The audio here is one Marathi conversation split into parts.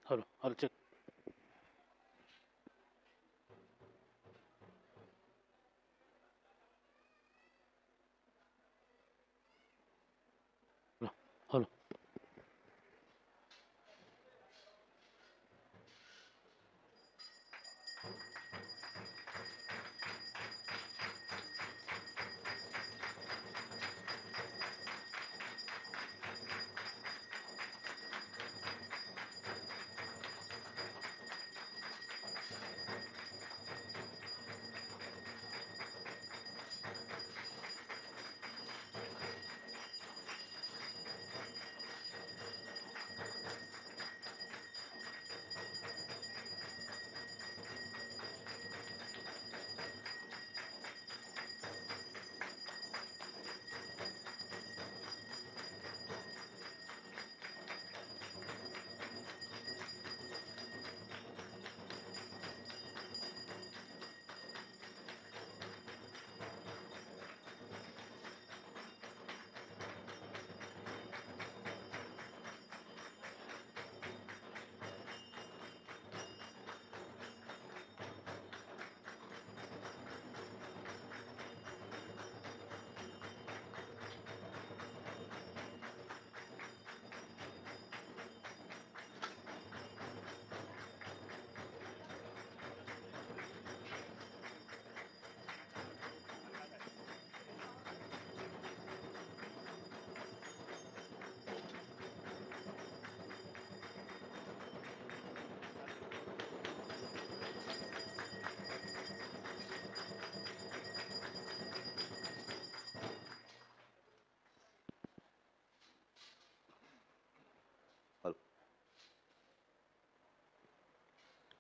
Hello hello check. हॅलो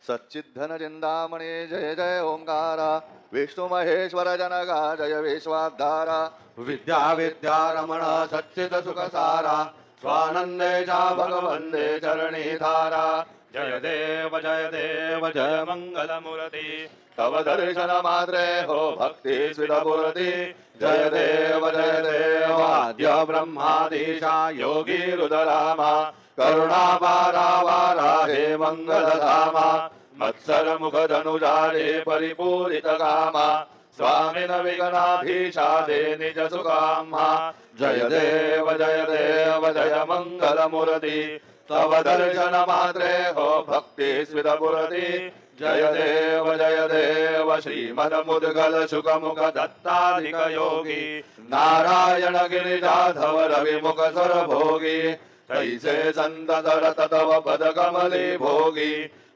सच्चिद्धन चिंतामणे जय जय ओंकारा विष्णु महेश्वर जनगा जय विश्वाधारा विद्या विद्यारमण सच्चिद सुखसारा स्वानंदे चा भगवंदे चरणी धारा जय देव जय मंगल मूर्ति तव दर्शन मात्रे हो भक्ति स्विदपुरति जय देव आद्य ब्रह्मादीशा योगी रुद्रामा करुणापारावारा हे मंगलधामा मत्सर मुख धनुजारे परिपूरित कामा स्वामिन विघ्नाधीशा दे निज सुकामा जय देव जय मंगल मूर्ति तव दर्शन मात्रे हो भक्ति स्विदपुरति जय देव श्रीमद मुद्गल सुख मुख दत्ताधिक योगी नारायण गिरिजाधव रवि मुख सर भोगी तैसे संत दरत तव पद कमले भोगी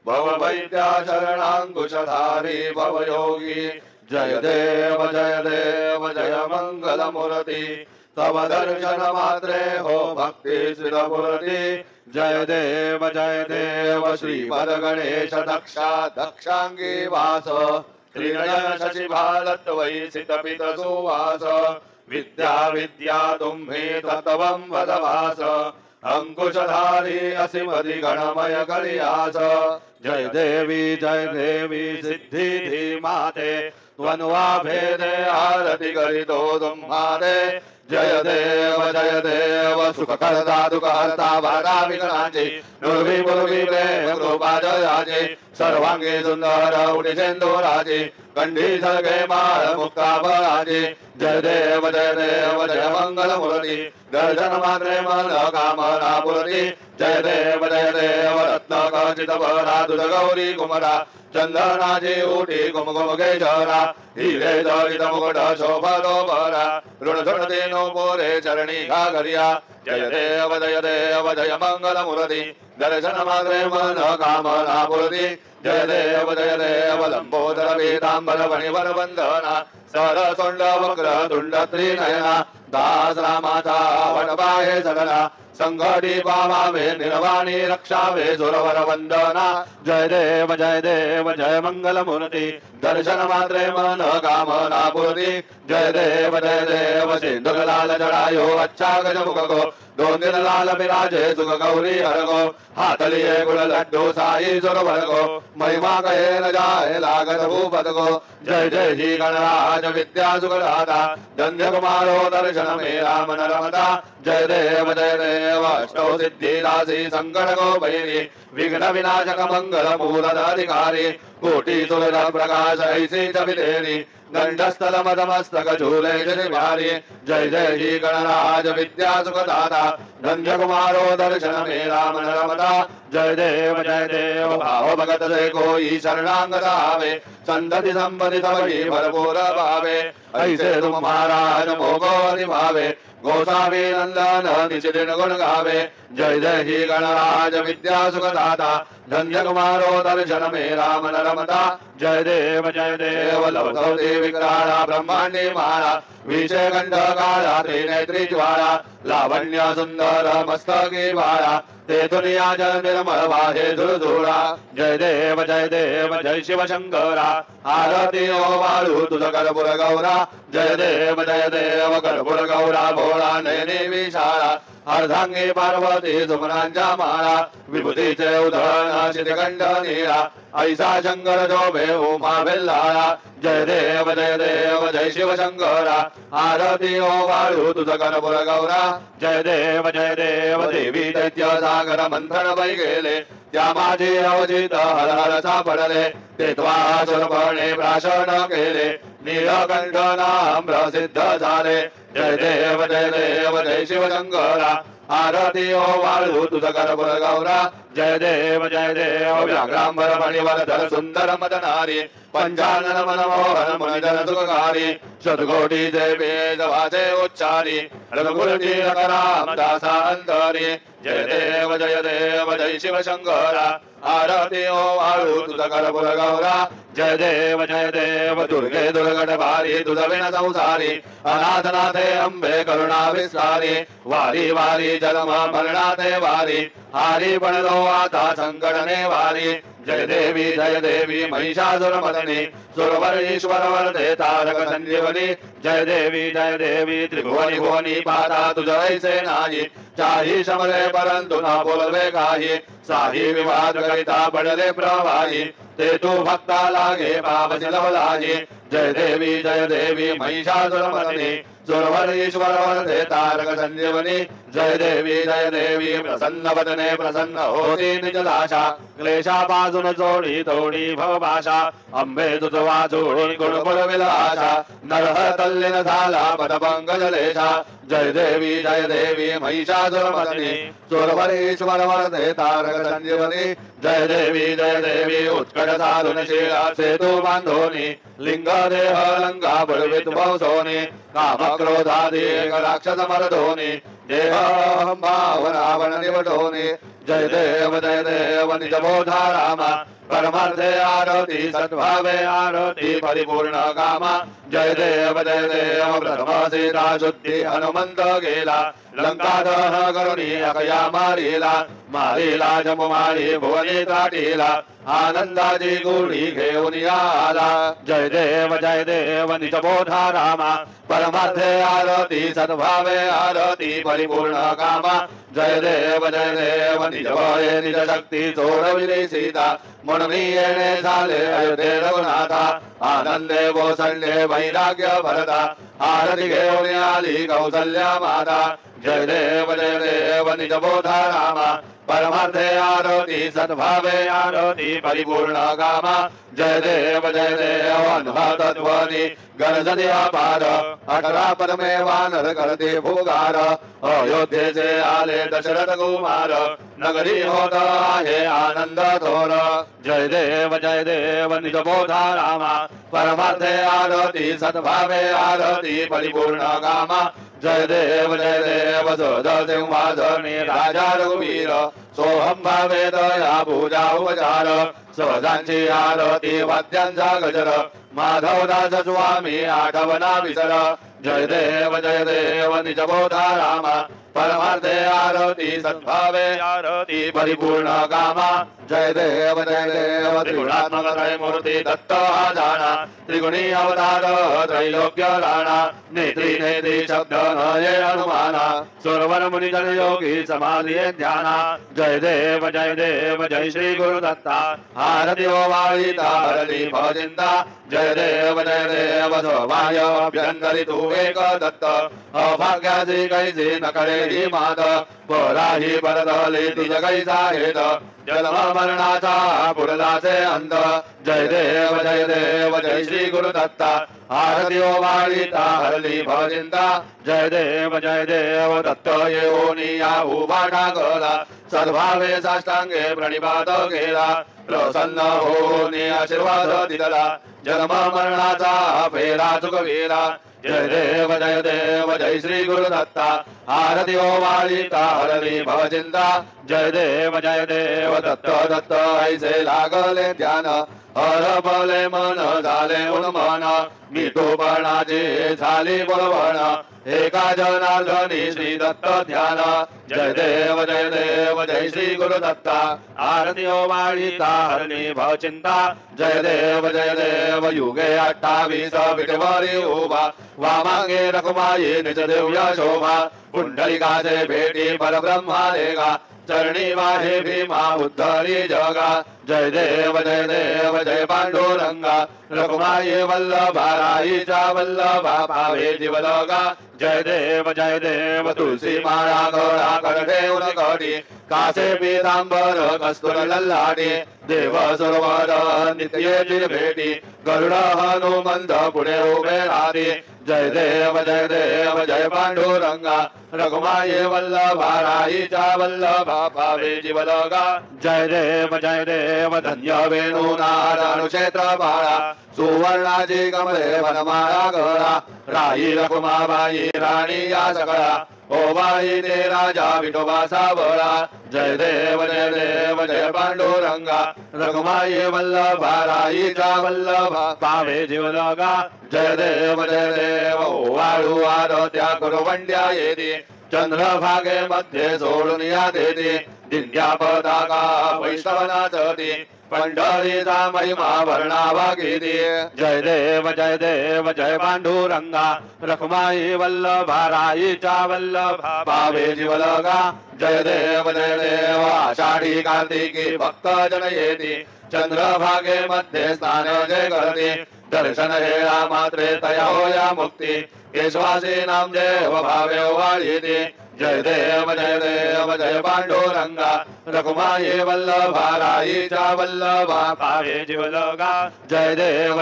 भव वैद्या शरणांकुशधारी भव योगी जय देव जय मंगल मूर्ति तव दर्शन मात्रे हो भक्ति स्विदपुरति जय देव श्रीमद गणेश दक्षा दक्षांगी वास त्रिनयन शशिभालत वैसित पित सुवास विद्या विद्या तुम्हे तत्वं वदवास अंकुशधारी असिमधि गणमय कलियास जय देवी सिद्धि धीमाते त्वन्वा भेदे आरति करितो तुम्हारे जय देव सुख करता दुख हरता भरता विघ्नाची नुर्वी प्रेम कृपा जयाची सर्वांगी सुंदर उठी सिंधुराची कंठी सळगे माळ मुक्ता बळाची जय देव जय मंगल मूर्ति दर्शन मात्रे मन कामना पूर्ति जय देव रत्न खचित भरा दुध गौरी कुमरा चंदनाची उठी कुमकुम केशरा हिरे जडित मुकुट शोभनो भरा ऋण नो पोरे चरणी घागरिया जय देव जय मंगल मूर्ति दर्शन मात्रे मन कामना पूर्ति जय देव लंबोदर वेदांबर मणिवर वंदना सरसोंड वक्र तुंड त्रिनयना दास रामाचा वटपाये सगळा संघटी पावावे निर्वाणी रक्षावे सुरवर वंदना जय देव जय मंगल मूर्ति दर्शन मात्रे मन कामना पूर्ति जय देव सिंधुलाल जड़ायो अच्छा गज मुख को दोन दिन लाल बिराजे सुख गौरी हरगो हातलिये गुड़ लड्डू साई सुर भरगो महिमा कहे न जाए लागत भूपत को जय जय जी गणराज विद्या सुखदाता धन्य कुमारो दर्शन मेरा मन रमता जय देव अष्टौ सिद्धि राशि संकट को भैरी विघ्न विनाशक मंगल मूलद अधिकारी कोटि सुर प्रकाश ऐसी चबितेरी गंडस्थल मदमस्तक झूले जय बिहारी जय जय जी गणराज विद्या सुखदाता धन्य कुमारो दर्शन मेरा मन रमता जय देव भाव भगत से कोई शरणांगत आवे संतति संपत्ति सबकी भरपूर भावे ऐसे तुम महाराज मोगो अधिभावे गोसावी नंदन निशिदिन गुण गावे जय जय ही गणराज विद्या सुखदाता धन्य कुमारो दर्शन मेरा मन रमता जय देव लवतो देवी विग्रहाणा ब्रह्मांडी माला विषय कंठ काला त्रिनेत्री ज्वाला लावण्य सुंदर मस्तकी बाळा ते दुनिया जल निर्मळ वाहे धुळधुळा जय देव जय शिव शंकरा आरती ओ वाळू तुझ कर्पूर गौरा जय देव कर्पूर गौरा भोळा नयनी विशाळा अर्धांगी पार्वती सुमनांच्या माळा विभूतीचे उधळण शितिकंठ नीळा ऐसा शंकर जोभे उमा बेल्लाळा जय देव जय शिव शंकरा आरती ओ वाळू तुझ कर्पूर गौरा जय देव देवी दैत्य सागर मंथन वै गेले त्या माझे अवचित हर हर सापडले ते त्वासुरपणे प्राशन केले नीलकंठ नाम प्रसिद्ध झाले जय देव जय शिव शंकरा आरती ओ वाळू तुझ कर्पूर गौरा जय देव व्याघ्रांबर मणिवरधर सुंदर मदनारी पंचानन मनमोहन मुनिजन सुखकारी शतकोटी जय वेद वाचे उच्चारी रघुकुलती रामदासा अंतरी जय देव जय शिव शंकरा आरती ओ वाळू तुझ कर्पूर गौरा जय देव दुर्गे दुर्गट भारी तुझ विण संसारी अनाथनाथे अंबे करुणा विस्तारी वारी वारी जन्म मरणाथे वारी हारी बनलो आता संकटने वारी जय देवी महिषासुर मदनी सुरवर ईश्वर वरदे तारक संजीवनी जय देवी त्रिभुवनी भुवनी पाता तुझ ऐसे नाही चाही शमले परंतु न बोलवे काही साही विवाद करिता पडले प्रवाही ते तू भक्ता लागे पावसी लवलाही जय देवी महिषासुर मदनी सुरवर ईश्वर वरदे तारक संजीवनी जय देवी प्रसन्न वदने प्रसन्न होती निज दाशा क्लेशापासून जोडी तोडी भवभाषा अंबे तुझ वाचून गुणगुण विलासा नरह तल्लीन झाला पदपंकजलेशा जय देवी महिषासुर मदनी सुरवर ईश्वर वरदे तारक संजीवनी जय देवी उत्कट साधुन शीला सेतु बांधोनी लिंग देह लंका बळवित भवसोनी काम क्रोधादी राक्षस मरधोनी देह भावनावन निवडोनी जय देव निज बोधा रामा परमार्थे आरती सद्भावे आरती परिपूर्ण कामा जय देव प्रथम सीता शुद्धी हनुमंत गेला लंका दहन करुणी अकया मारीला जमुमारी भुवनी ताटीला आनंदाची गुढी घेऊन आला जय देव निज बोधा रामा परमार्थे आरती सद्भावे आरती परिपूर्ण कामा जय देव निज बळे निज शक्ती सोडविली सीता म्हणून येणे झाले अयोध्ये रघुनाथा आनंदे बोसळले वैराग्य भरता आरती घेऊन आली कौसल्या माता जय देव निज बोधा रामा परमार्थे आरती सद्भावे आरती परिपूर्ण कामा जय देव अनुभवत्वनी गणजती अपार 18 पदमे वानर करते भूगार अयोध्येचे आले दशरथ कुमार नगरी होत आहे आनंद थोर जय देव निज बोधा रामा परमार्थे आरती सद्भावे आरती परिपूर्ण कामा जय देव जोध सिंहासनी राजा रघुवीर सोहम भावे दया पूजा उपचार सहजांची आरती वाद्यांचा गजर माधवदास स्वामी आठवना विसर जय देव निज बोधा रामा परमार्थे आरती सद्भावे आरती परिपूर्ण कामा जय देव त्रिगुणात्मक त्रयमूर्ती दत्त हा जाणा त्रिगुणी अवतार त्रैलोक्य राणा नेत्री नेत्री शब्द नये अनुमाना सुरवर मुनिजन योगी समाधी ध्याना जय देव जय श्री गुरुदत्ता आरती ओवाळीता हरली भवचिंता जय देव सोमाय अभ्यंतरी तू एक दत्त अभाग्याची कैसी नकडे ही मात पराही परदली तुझ कैसा हेत जन्म मरणाचा पुरलाचे अंत जय देव जय श्री गुरुदत्ता आरती ओवाळीता हरली भवचिंता जय देव दत्त येऊनी या उभा टाकला सद्भावे साष्टांगे प्रणिपात केला प्रसन्न होऊन आशीर्वाद दिला जन्म मरणाचा फेरा चुकविला जय देव जय श्री गुरुदत्ता आरती ओवाळीता हरली भवचिंता जय देव दत्त दत्त ऐसे लागले ध्यान हरपले मन झाले उन्मन मिठूपणाची झाली बोलवण एका जनार्दनी श्री दत्त ध्यान जय देव जय श्री गुरुदत्ता आरती ओवाळीता हरली भवचिंता जय देव युगे 28 विठवरी उभा वामांगे रखुमाई निज दिव्य शोभा पुंडलिकाचे भेटी परब्रह्मा देगा चरणी वाहे भीमा उद्धरी जगा जय देव जय पांडुरंगा रघुमाई वल्लभा राईचा वल्लभा पावे जीवलोगा जय देव तुलसी माळा गळा करठेऊन कटी कासे पीतांबर कस्तुर लल्लाटी देव सरोवर नित्य भेटी गरुड हनुमंत पुढे उभे राहते जय देव जय पांडुरंगा रघुमाई वल्लभा राईचा वल्लभा पावे जीवलोगा जय देव धन्य वेणू नारायण क्षेत्र बाळा सुवर्णाची कमले वनमाळा गळा राई रघुमाबाई राणी या सगळा ओ बाई ते राजा विठोबा सावळा जय देव जय पांडुरंगा रघुमाई वल्लभा राईचा वल्लभा पावे जीवलोगा जय देव वाळू आरत्या कुरवंड्या येते चंद्रभागे मध्ये सोडून या देते दिंड्या पताका वैष्णवनाचती पंढरीचा महिमा वर्णावा गीती जय देव जय पांडुरंगा रखुमाई वल्लभा राईचा वल्लभा पावे जीवलोगा जय देव आषाढी कार्तिकी भक्त जन येती चंद्रभागे मध्ये स्नान जय करते दर्शन हेळा मात्रे तया होया मुक्ती केशवासी नाम देव भावे वाळीते जय देव जय पांडुरंगा रघुमाई वल्लभा राईचा वल्लभा पावे जीवलोगा जय देव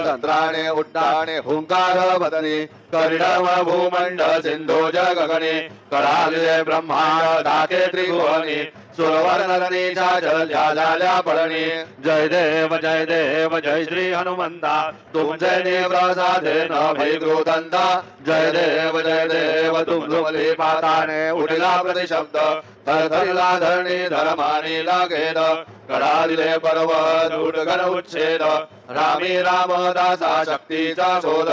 तंत्राणे उड्डाणे हुंकार बदनी करिडम भूमंड सिंधू जगगणे कळाले ब्रह्मांड दाते त्रिभुवनी सुरवर नरनीचा जल्या झाल्या पडणी जय देव जय श्री हनुमंता तुमचे निप्रसादे न भयकृतंता जय देव तुमले पाताने उठला प्रतिशब्द थरथरला धरणी धर्मानी लागेल कडादिले पर्वत उडगण उच्छेद रामी रामदासा शक्तीचा शोध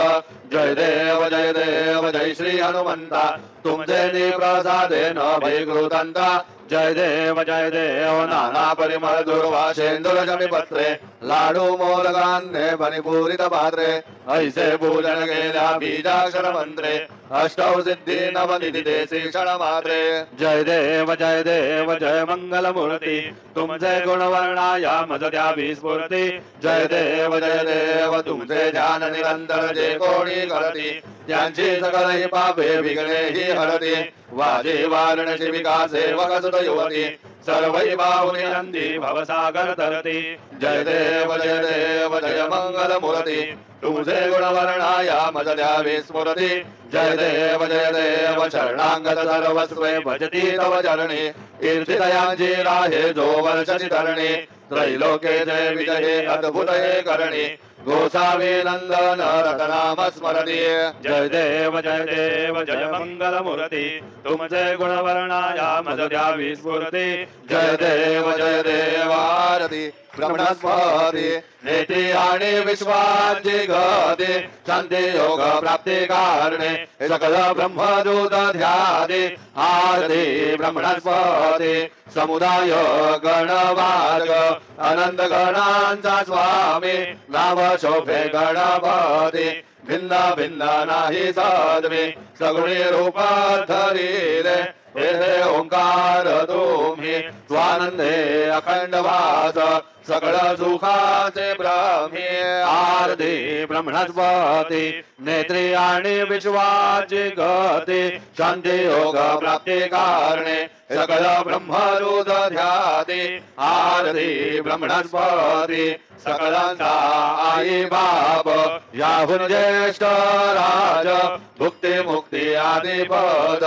जय देव जय श्री हनुमंता तुमचे निप्रसादे न भयकृतंता जय देव नाना परिमळ दुर्वासेंदुर जमिपत्रे लाडू मोदकान्ने परिपूरित पात्रे ऐसे पूजन गेल्या बीजाक्षर मंत्रे अष्टौ सिद्धी नवनिधी शिक्षण मात्रे जय देव जय मंगल मूर्ती तुमचे गुणवर्णाया मजत्या विस्फूर्ती जय देव तुमचे ध्यान निरंतर जे कोणी करती त्यांची सकल ही पापे बिगणे ही हरती वाजे वारणशी विकासे वकसुत युवती सर्वै बाहुनी नंदी भवसागर तरती जय देव जय मंगल मूर्ती तुझे गुणवर्णाया मजल्या विस्मृती जय देव शरणांगत सर्वस्वे भजती तव चरणी कीर्तितयांची राहे जो वर्षची धरणी त्रैलोके जय विजये अद्भुत हे करणी गोसावी नंदन रतनाम स्मरती जय देव जय मंगल मूर्ती तुमचे गुणवर्णाया मजल्या विस्फूर्ती जय देव आरती ब्रह्मणस्पती नेत्रियाणि विश्वाची गती शांती योग प्राप्ती कारणे सकल ब्रह्मदूत ध्याते आरती ब्रह्मणस्पती समुदाय गणवाग अनंत गणांचा स्वामी नाम शोभे गणपती भिन्न भिन्न नाही सद्मी सगुणी रूप धरिले हे ओंकार तुम्ही स्वानंदे अखंड वास सकळ सुखाचे ब्रह्मी आरती ब्रह्मणस्पती नेत्री आणि विश्वाची गती शांती योग प्राप्ती कारणे सकळ ब्रह्मरूप ध्याते आरती ब्रह्मणस्पती सकळांचा आई बाप याहून ज्येष्ठ राज भुक्ती मुक्ती आदी पद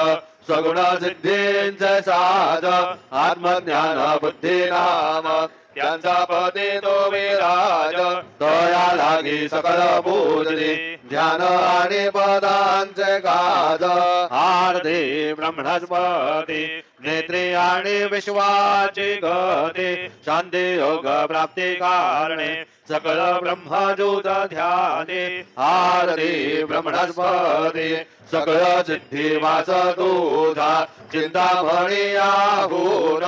सगुण सिद्धींचे साध आत्मज्ञान बुद्धी नाम त्यांचा पती तो विराज तया लागी सकल पूजती ध्यान आणि पदांचे गाज आरती ब्रह्मणस्पती नेत्री आणि विश्वाची गती शांती योग प्राप्ती कारणे सकल ब्रह्मजूत ध्याने आरती ब्रह्मणस्पती सकल सिद्धी वास तुझा चिंतामणी आहून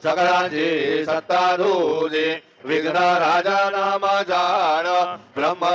सकळांची सत्ता तुझी विघ्न राजा नाम जाण ब्रह्म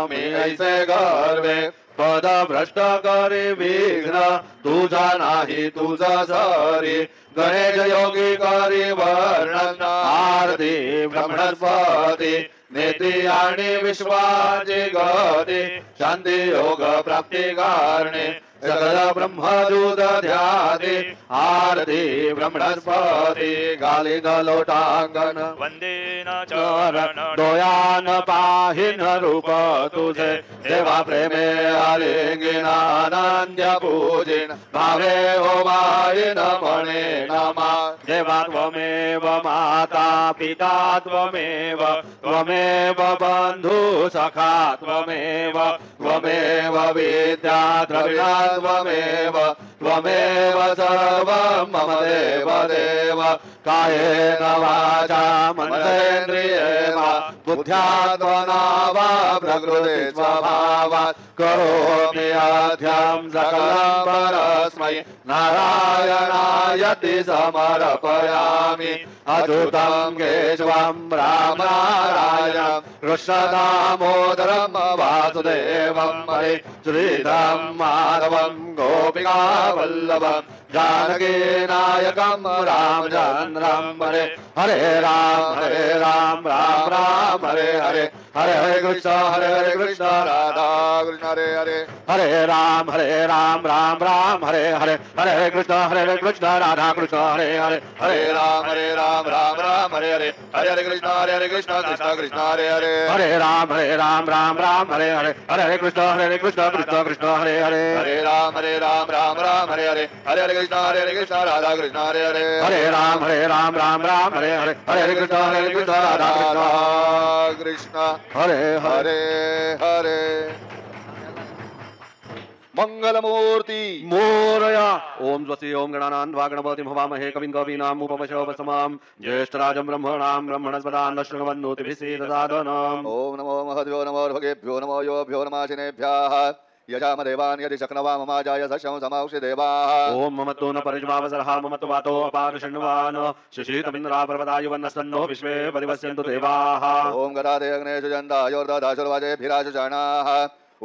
मी ऐसे गर्वे पद भ्रष्ट करे विघ्न तुझा नाही तुझा सरी गणेश योगी करी वर्णन आरती ब्रह्मणस्पती नेती आणि विश्वाची गती शांती योग प्राप्ती कारणे सकल ब्रह्मदूत ध्याते आरती ब्रह्मणस्पती गालिन लोटांगण वंदेन चरण डोयान पाहिन रूप तुझे देवा प्रेमे आलिंगिनानंद्य पूजिन भावे ओमायिन म्हणे नमा देवा त्वमेव माता पिता त्वमेव त्वमेव बंधु सखा त्वमेव त्वमेव विद्या द्रविणा त्वमेव त्वमेव सर्वं मम देव देव कायेन वाचा मनसेन्द्रियेण बुद्ध्यात्मना वा प्रकृते स्वभावात् करोमि आद्यं सकलं परस्मै नारायणायति समर्पयामि अच्युतं केशवं राम नारायणं कृष्णदामोदरं वासुदेवं हरे श्रीधं माधवं गोपिका वल्लभं जानकी नायकं रामचन्द्रं हरे हरे राम राम राम हरे हरे हरे हरे कृष्ण राधा कृष्ण हरे हरे हरे राम राम राम हरे हरे हरे हरे कृष्ण राधा कृष्ण हरे हरे हरे राम राम हरे हरे हरे हरे कृष्ण कृष्ण हरे हरे हरे राम राम हरे हरे हरे हरे कृष्ण कृष्ण हरे हरे हरे राम राम हरे हरे हरे हरे कृष्ण राधा कृष्ण हरे हरे हरे राम राम हरे हरे हरे हरे कृष्ण राधा कृष्ण हरे हरे हरे मंगलमूर्ती मोरया ओम स्वस्ति ओम गणानान्वा गणपतिं हवामहे कविं कवीनाम् उपमश्रवसमाम् ज्येष्ठराजं ब्रह्मणां शृण्वन्नोतिभिः सीदसादनम् ओम नमो महद्भ्यो नमो भगेभ्यो नमो योभ्यो नमाशिनेभ्यः यजाम देवान् यदि शक्नवा ममाजाय सशं समाउषि देवाः ओम ममत्तो न परिज्वावसरः ममत्तो वातो अपार शृण्वान् शिशितमिन्द्रा पर्वताय वन्नस्तन्नो विश्वे परिवस्यन्तु देवाः ओम गदादे अग्नेषु जन्दायोर्दधाशुर्वाजेभिराजुषाणाः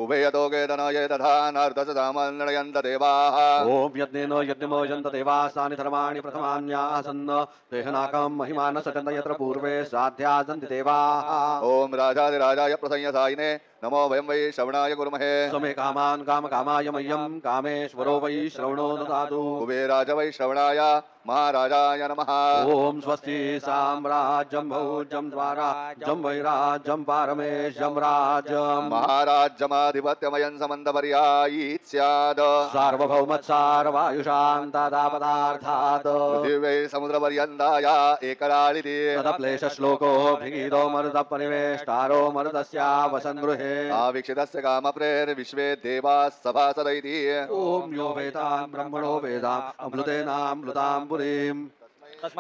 उभयतो केतनये तथा नार्दसदामन्नयन्त देवाः ओम यज्ञेन यज्ञमोजन्त देवास्तानि धर्माणि प्रथमान्यासन् देहनाकं महिमान सचन्त यत्र पूर्वे साध्यासन्ति देवाः ओम राजाधिराजाय प्रसंयसायिने नमो वयं वै श्रवणाय कुर्महे समे कामान् कामकामाय मह्यं कामेश्वरो वै श्रवणो ददातु कुबेराज वै श्रवणाय महाराजाय नमः ओम स्वस्ति साम्राज्यं भौज्यं द्वाराज्यं वैराज्यं पारमेश्यं राज्यं महाराज्यमाधिपत्यमयं समन्तपर्यायी स्यात् सार्वभौमत्सारवायुषां तदापदार्थात् पृथिव्यै समुद्रपर्यन्ताय एकराळिति तदप्लेशश्लोको भिगीतो मरुतपरिवेष्टारो मरुतस्या वसन् गृहे आवीक्षितस्य कामप्रेर्विश्वे देवाः सभासदैति ओम यो वेदां ब्रह्मणो वेदाम् अमृतेनामृतां पुरीम्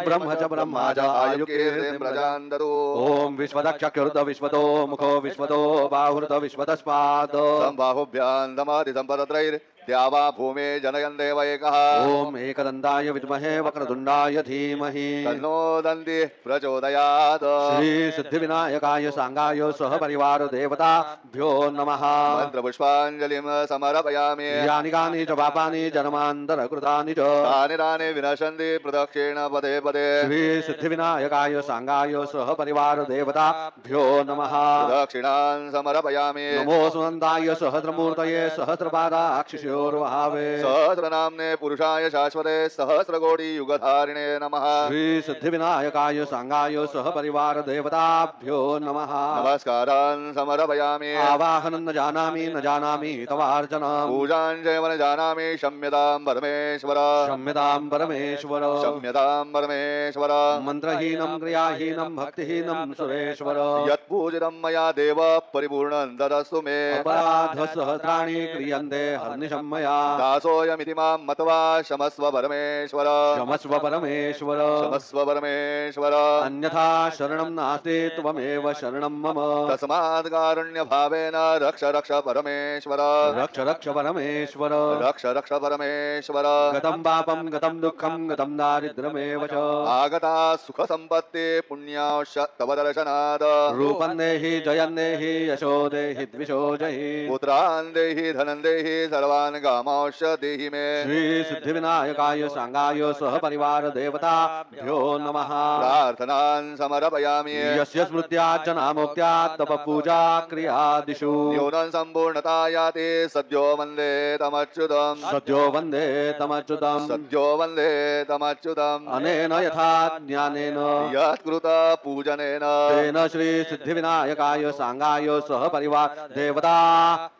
ब्रह्म च ब्रह्मा च आयुकीर्तिं प्रजान् ददु ओम विश्वदक्षकृत विश्वतो मुखो विश्वतो बाहुरुत विश्वतस्मात् सम्बाहुभ्यां दमादि सम्पदत्रैर् द्यावा भूमे जनयन् देव एकः ओम एकदन्ताय विद्महे वक्रतुण्डाय धीमहि तन्नो दन्तिः प्रचोदयात् श्री सिद्धिविनायकाय सांगाय सह परिवार देवताभ्यो नमः मन्त्रपुष्पाञ्जलिं समर्पयामि यानि कानि च पापानि जन्मान्तरकृतानि च तानि तानि विनशन्ति प्रदक्षिण पदे पदे श्री सिद्धिविनायकाय सांगाय सह परिवार देवताभ्यो नमः दक्षिणान् समर्पयामि नमो सुनन्दाय सहस्रमूर्तये सहस्रपादाक्षिशोर्वहावे सहस्रनाम्ने पुरुषाय शाश्वते सहस्रकोटि युगधारिणे नमः श्री सिद्धिविनायकाय सांगाय सह परिवार देवताभ्यो नमः नमस्कारान् समर्पयामि आवाहनं न जानामि तवार्चनम् पूजां चैव न जानामि क्षम्यतां परमेश्वर क्षम्यतां परमेश्वर क्षम्यतां परमेश्वर मन्त्रहीनं क्रियाहीनं भक्तिहीनं सुरेश्वर यत्पूजितं मया देव परिपूर्णं ददस्तु मे अपराधसहस्राणि क्रियन्ते हर्निशं मया दासोऽयमिति मां मत्वा क्षमस्व परमेश्वर क्षमस्व परमेश्वर क्षमस्व परमेश्वर अन्यथा शरणं नास्ति त्वमेव शरणं मम तस्मात् कारुण्यभावेन रक्ष रक्ष परमेश्वर रक्ष रक्ष परमेश्वर रक्ष रक्ष परमेश्वर गतं पापं गतं दुःखं गतं दारिद्र्यमेव च आगता सुखसम्पत्ति पुण्याश्च तव दर्शनात् रूपं देहि जयं देहि यशो देहि द्विषो जहि पुत्रान् देहि धनं देहि सर्वान् कामांश्च देहि मे श्री सिद्धिविनायकाय सांगाय सह परिवार देवताभ्यो नमः प्रार्थनान् समर्पयामि यस्य स्मृत्याच्च नामोक्त्यात् तप पूजा क्रियादिषु न्यूनं सम्पूर्णता याति सद्यो वन्दे तमच्युतम् सद्यो वन्दे तमच्युतम् सद्यो वन्दे तमच्युतम् अनेन यथा ज्ञानेन यत्कृत पूजनेन तेन श्री सिद्धिविनायकाय सांगाय सह परिवार देवता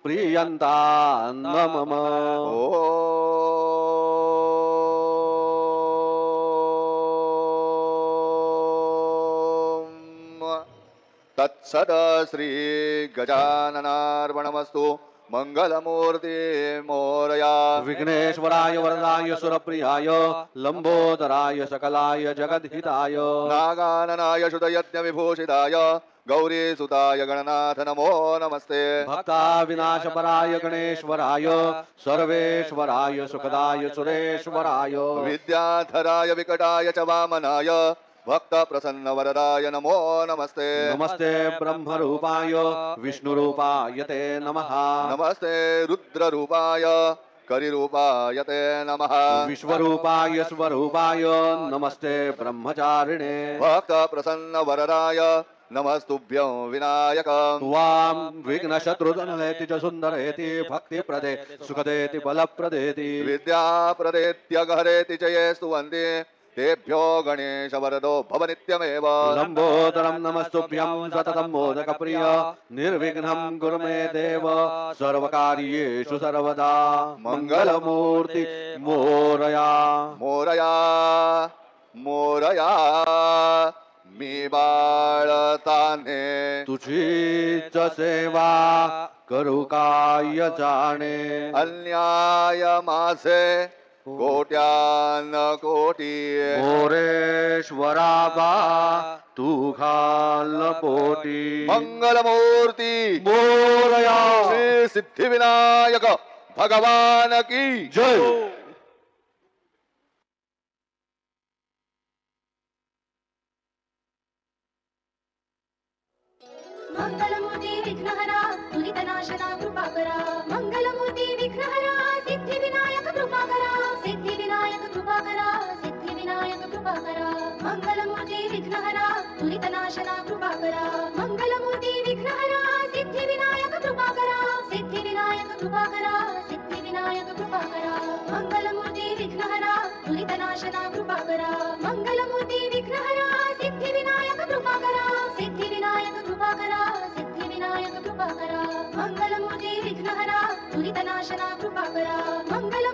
प्रीयन्ता नमः तत्सद श्री गजाननार्पणमस्तु मंगलमूर्ति मोरया विघ्नेश्वराय वरदाय सुरप्रियाय लंबोदराय सकलाय जगद्हिताय नागाननाय शुद्धयज्ञ विभूषिताय गौरी सुताय गणनाथ नमो नमस्ते भक्ता विनाशपराय गणेश्वराय सर्वेश्वराय सुखदाय सुरेश्वराय विद्याधराय विकटाय च वामनाय भक्त प्रसन्न वरदाय नमो नमस्ते नमस्ते ब्रह्मरूपाय विष्णुरूपाय ते नमः नमस्ते रुद्ररूपाय करिरूपाय ते नमः विश्वरूपाय स्वरूपाय नमस्ते ब्रह्मचारिणे भक्त प्रसन्न वरदाय नमस्तुभ्यं विनायक त्वां विघ्नशत्रुघ्नेति च सुन्दरेति भक्तिप्रदे सुखदेति बलप्रदेति विद्याप्रदेत्यगहरेति च ये स्तुवन्ति तेभ्यो गणेश वरदो भव नित्यमेव लंबोदरं नमस्तुभ्यं सततं मोदकप्रिय निर्विघ्नं कुरु मे देव सर्वकार्येषु सर्वदा मंगलमूर्ति मोरया मोरया मोरया मी बाळताने तुझीच सेवा करू काय जाणे अन्याय माझे कोट्यान कोटी मोरेश्वरा बा तू घाल पोटी मंगलमूर्ती मोरया श्री सिद्धिविनायक भगवान की जय मंगलमूर्ती विघ्नहरा दुरितनाशना कृपाकरा मंगलमूर्ती विघ्नहरा सिद्धिविनायक कृपाकरा सिद्धिविनायक कृपाकरा सिद्धिविनायक कृपाकरा मंगलमूर्ती विघ्नहरा दुरितनाशना कृपाकरा मंगलमूर्ती विघ्नहरा सिद्धिविनायक कृपाकरा सिद्धिविनायक कृपाकरा सिद्धिविनायक कृपाकरा मंगलमूर्ती विघ्नहरा दुरितनाशना कृपाकरा मंगलमूर्ती विघ्नहरा सिद्धिविनायक कृपाकरा सिद्धिविनायक कृपाकरा सिद्धिविनायक कृपाकरा मंगलमूर्ती विघ्नहरा दुरितनाशना कृपाकरा मंगल